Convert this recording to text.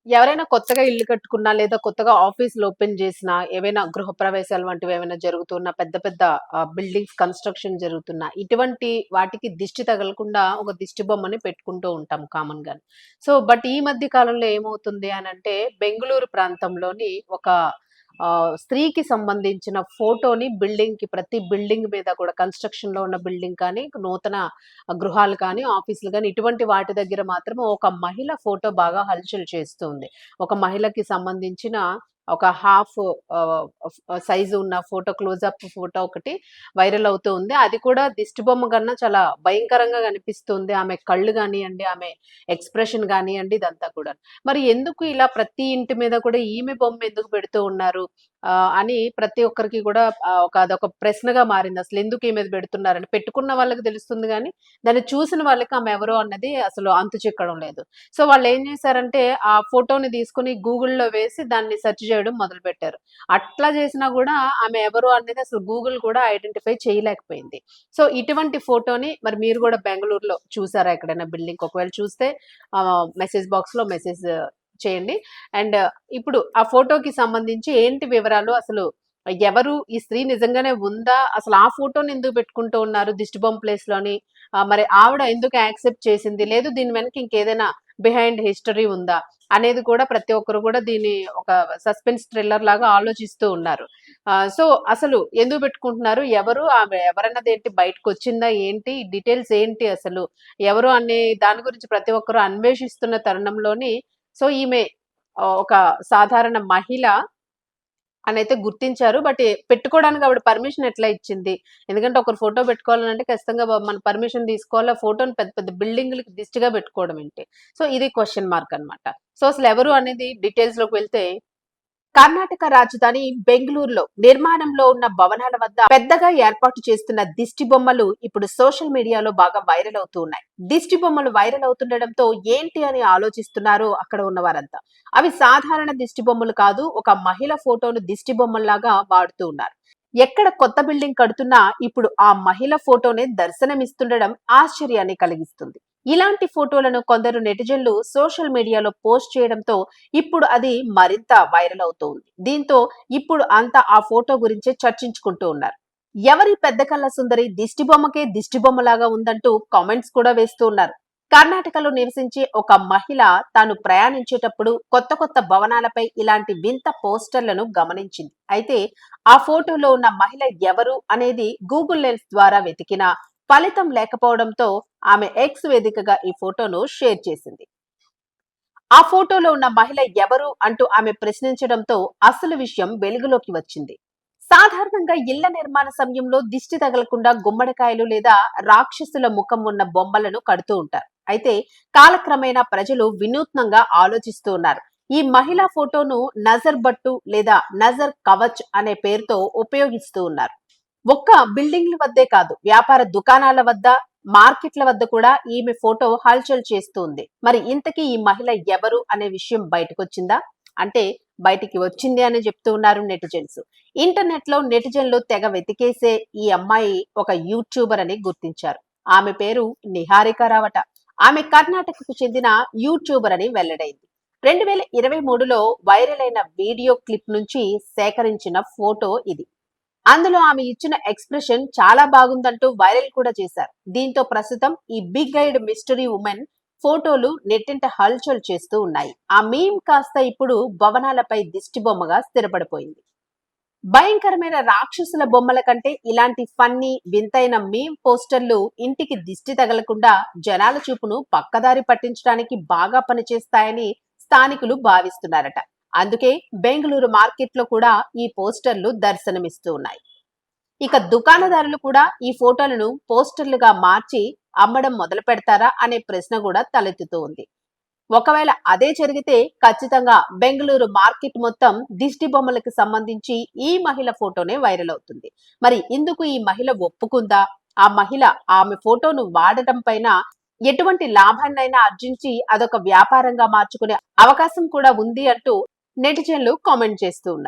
ఎవరైనా కొత్తగా ఇల్లు కట్టుకున్నా, లేదా కొత్తగా ఆఫీస్‌లు ఓపెన్ చేసినా, ఏవైనా గృహప్రవేశాలు వంటివి ఏమైనా జరుగుతున్నా, పెద్ద పెద్ద బిల్డింగ్స్ కన్‌స్ట్రక్షన్ జరుగుతున్నా, ఇటువంటి వాటికి దిష్టి తగలకుండా ఒక దిష్టి బొమ్మని పెట్టుకుంటూ ఉంటాం కామన్‌గానే. బట్ ఈ మధ్య కాలంలో ఏమవుతుంది అనంటే, బెంగుళూరు ప్రాంతంలోని ఒక స్త్రీకి సంబంధించిన ఫోటోని ప్రతి బిల్డింగ్ మీద కూడా కన్‌స్ట్రక్షన్‌లో ఉన్న బిల్డింగ్ కానీ, నూతన గృహాలు కానీ, ఆఫీసులు గాని ఇటువంటి వాటి దగ్గర మాత్రం ఒక మహిళ ఫోటో బాగా హల్చల్ చేస్తుంది. ఒక మహిళకి సంబంధించిన ఒక హాఫ్ సైజ్ ఉన్న ఫోటో క్లోజప్ ఫోటో ఒకటి వైరల్ అవుతూ ఉంది. అది కూడా దిష్టి బొమ్మ కన్నా చాలా భయంకరంగా కనిపిస్తుంది. ఆమె కళ్ళు గానియండి, ఆమె ఎక్స్‌ప్రెషన్ గానియండి ఇదంతా కూడా. మరి ఎందుకు ఇలా ప్రతి ఇంటి మీద కూడా ఈమె బొమ్మ ఎందుకు పెడుతూ ఉన్నారు? అని ప్రతి ఒక్కరికి కూడా అదొక ప్రశ్నగా మారింది. అసలెందుకు ఈమెది పెడుతున్నారని. పెట్టుకున్న వాళ్ళకి తెలుస్తుంది గానీ, దాన్ని చూసిన వాళ్ళకి ఆమె ఎవరో అన్నది అసలు అంతు చిక్కడం లేదు. వాళ్ళేం చేశారంటే, ఆ ఫోటోని తీసుకొని గూగుల్‌లో వేసి దాన్ని సెర్చ్ చేయడం మొదలుపెట్టారు. అట్లా చేసినా గూడా ఆమె ఎవరు అనేది అసలు గూగుల్ కూడా ఐడెంటిఫై చేయలేకపోయింది. ఇటువంటి ఫోటోని మరి మీరు గూడా బెంగుళూరులో చూసారా ఎక్కడైనా బిల్డింగ్? ఒకవేళ చూస్తే మెసేజ్ బాక్స్‌లో మెసేజ్ చేయండి. అండ్ ఇప్పుడు ఆ ఫోటోకి సంబంధించి ఏంటి వివరాలు? అసలు ఎవరు? ఈ స్త్రీ నిజంగానే ఉందా? అసలు ఆ ఫోటోని ఎందుకు పెట్టుకుంటూ ఉన్నారు దిష్టి బొమ్మ ప్లేస్‌లోని? మరి ఆవిడ ఎందుకు యాక్సెప్ట్ చేసింది? లేదు దీని వెనక ఇంకేదైనా బిహైండ్ హిస్టరీ ఉందా? అనేది కూడా ప్రతి ఒక్కరు కూడా దీన్ని ఒక సస్పెన్స్ థ్రిల్లర్ లాగా ఆలోచిస్తూ ఉన్నారు. అసలు ఎందుకు పెట్టుకుంటున్నారు? ఎవరు? ఆమె ఎవరన్నదేంటి? బయటకొచ్చిందా ఏంటి? డీటెయిల్స్ ఏంటి అసలు? ఎవరు అనే దాని గురించి ప్రతి ఒక్కరు అన్వేషిస్తున్న తరుణంలోని ఈమె ఒక సాధారణ మహిళ అనైతే గుర్తించారు. పెట్టుకోవడానికి ఆవిడ పర్మిషన్ ఎట్లా ఇచ్చింది? ఎందుకంటే ఒకరు ఫోటో పెట్టుకోవాలనంటే ఖచ్చితంగా మన పర్మిషన్ తీసుకోవాలి. ఆ ఫోటోని పెద్ద పెద్ద బిల్డింగులకి దిష్టిగా పెట్టుకోవడం ఏంటి? ఇది క్వెషన్ మార్క్ అన్నమాట. అసలెవరు అనేది డీటెయిల్స్‌లోకి వెళ్తే కర్ణాటక రాజధాని బెంగుళూరులో నిర్మాణంలో ఉన్న భవనాల వద్ద పెద్దగా ఏర్పాటు చేస్తున్న దిష్టి బొమ్మలు ఇప్పుడు సోషల్ మీడియాలో బాగా వైరల్ అవుతూ ఉన్నాయి. దిష్టి బొమ్మలు వైరల్ అవుతుండటంతో ఏంటి అని ఆలోచిస్తున్నారు అక్కడ ఉన్న వారంతా. అవి సాధారణ దిష్టి బొమ్మలు కాదు, ఒక మహిళ ఫోటోను దిష్టి బొమ్మల్లాగా వాడుతూ ఉన్నారు. ఎక్కడ కొత్త బిల్డింగ్ కడుతున్నా ఇప్పుడు ఆ మహిళ ఫోటోనే దర్శనమిస్తుండడం ఆశ్చర్యాన్ని కలిగిస్తుంది. ఇలాంటి ఫోటోలను కొందరు నెటిజన్లు సోషల్ మీడియాలో పోస్ట్ చేయడంతో ఇప్పుడు అది మరింత వైరల్ అవుతోంది. దీంతో ఇప్పుడు అంతా ఆ ఫోటో గురించే చర్చించుకుంటూ ఉన్నారు. ఎవరి పెద్ద కళ్ళ సుందరి దిష్టి బొమ్మకే దిష్టి బొమ్మలాగా ఉందంటూ కామెంట్స్ కూడా వేస్తూ ఉన్నారు. కర్ణాటకలో నివసించే ఒక మహిళ తాను ప్రయాణించేటప్పుడు కొత్త కొత్త భవనాలపై ఇలాంటి వింత పోస్టర్లను గమనించింది. అయితే ఆ ఫోటోలో ఉన్న మహిళ ఎవరు అనేది గూగుల్ లెన్స్ ద్వారా వెతికినా ఫలితం లేకపోవడంతో ఆమె ఎక్స్ వేదికగా ఈ ఫోటోను షేర్ చేసింది. ఆ ఫోటోలో ఉన్న మహిళ ఎవరు అంటూ ఆమె ప్రశ్నించడంతో అసలు విషయం వెలుగులోకి వచ్చింది. సాధారణంగా ఇళ్ల నిర్మాణ సమయంలో దిష్టి తగలకుండా గుమ్మడికాయలు లేదా రాక్షసుల ముఖం ఉన్న బొమ్మలను కడుతూ ఉంటారు. అయితే కాలక్రమేణా ప్రజలు వినూత్నంగా ఆలోచిస్తూ ఉన్నారు. ఈ మహిళా ఫోటోను నజర్ బట్టు లేదా నజర్ కవచ్ అనే పేరుతో ఉపయోగిస్తూ ఉన్నారు. ఒక్క బిల్డింగ్ల వద్దే కాదు, వ్యాపార దుకాణాల వద్ద, మార్కెట్ల వద్ద కూడా ఈమె ఫోటో హల్చల్ చేస్తుంది. మరి ఇంతకీ ఈ మహిళ ఎవరు అనే విషయం బయటకొచ్చిందా? అంటే బయటికి వచ్చింది అని చెప్తూ ఉన్నారు నెటిజన్స్. ఇంటర్నెట్ లో నెటిజన్లు తెగ వెతికేసే ఈ అమ్మాయి ఒక యూట్యూబర్ అని గుర్తించారు. ఆమె పేరు నిహారిక రావట. ఆమె కర్ణాటకకు చెందిన యూట్యూబర్ అని వెల్లడైంది. 2023లో వైరల్ అయిన వీడియో క్లిప్ నుంచి సేకరించిన ఫోటో ఇది. అందులో ఆమె ఇచ్చిన ఎక్స్‌ప్రెషన్ చాలా బాగుందంటూ వైరల్ కూడా చేశారు. దీంతో ప్రస్తుతం ఈ బిగ్ ఐడ్ మిస్టరీ వుమెన్ ఫోటోలు నెట్టింట హల్చల్ చేస్తూ ఉన్నాయి. ఆ మీమ్ కాస్త ఇప్పుడు భవనాలపై దిష్టి బొమ్మగా స్థిరపడిపోయింది. భయంకరమైన రాక్షసుల బొమ్మల కంటే ఇలాంటి ఫన్నీ వింతైన మీమ్ పోస్టర్లు ఇంటికి దిష్టి తగలకుండా జనాల చూపును పక్కదారి పట్టించడానికి బాగా పనిచేస్తాయని స్థానికులు భావిస్తున్నారట. అందుకే బెంగళూరు మార్కెట్ లో కూడా ఈ పోస్టర్లు దర్శనమిస్తూ ఉన్నాయి. ఇక దుకాణదారులు కూడా ఈ ఫోటోలను పోస్టర్లుగా మార్చి అమ్మడం మొదలు పెడతారా అనే ప్రశ్న కూడా తలెత్తుతూ ఉంది. ఒకవేళ అదే జరిగితే ఖచ్చితంగా బెంగళూరు మార్కెట్ మొత్తం దిష్టి బొమ్మలకు సంబంధించి ఈ మహిళ ఫోటోనే వైరల్ అవుతుంది. మరి ఇందుకు ఈ మహిళ ఒప్పుకుందా? ఆ మహిళ ఆమె ఫోటోను వాడటం పైన ఎటువంటి లాభాన్నైనా ఆర్జించి అదొక వ్యాపారంగా మార్చుకునే అవకాశం కూడా ఉంది అంటూ నెటిజన్లు కామెంట్ చేస్తూ ఉన్నారు.